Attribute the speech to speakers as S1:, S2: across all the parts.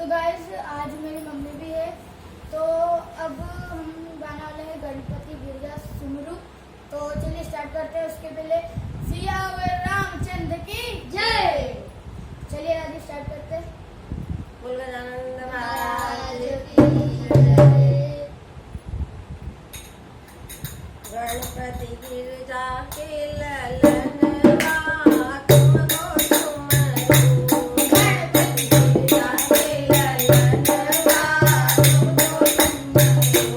S1: तो गाइस आज मेरी मम्मी भी है, तो अब हम गाना वाले हैं गणपति गिरजा सुमरू। तो चलिए स्टार्ट करते हैं। उसके पहले सियावर रामचंद्र की जय। चलिए आज स्टार्ट करते हैं।
S2: बोल गजानन महाराज गणपति गिरजा के ललनवा तुमको सुमरू। गणपति गिरजा के ललनवा तुमको सुमरू।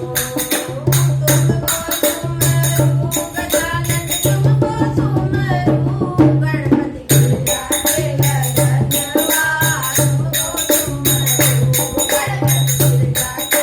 S2: गजानन तुमको सुमरू। गणपति गिरजा के ललनवा तुमको सुमरू। गणपति गिरजा के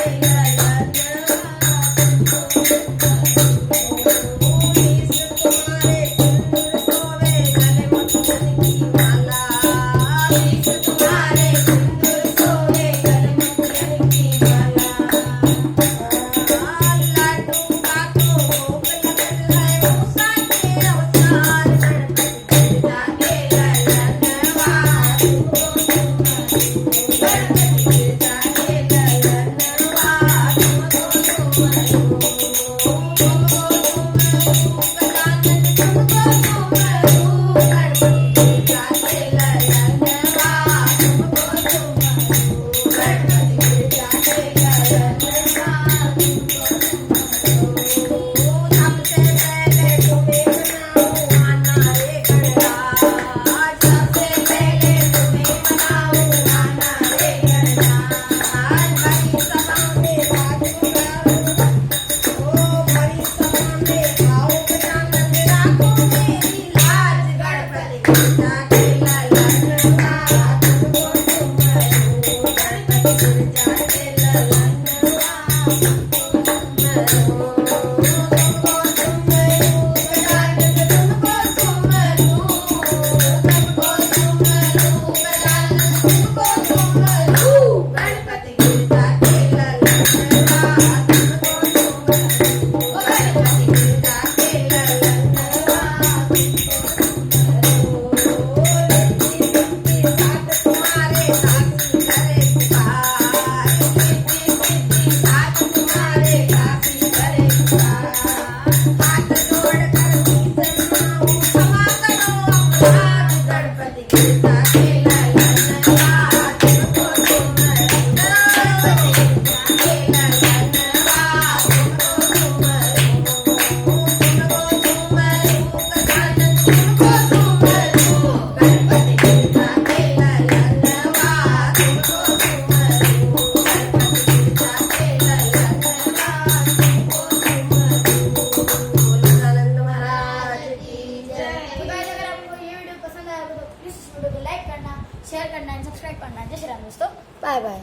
S1: शेयर करना, सब्सक्राइब करना। जय श्री राम दोस्तों, बाय बाय।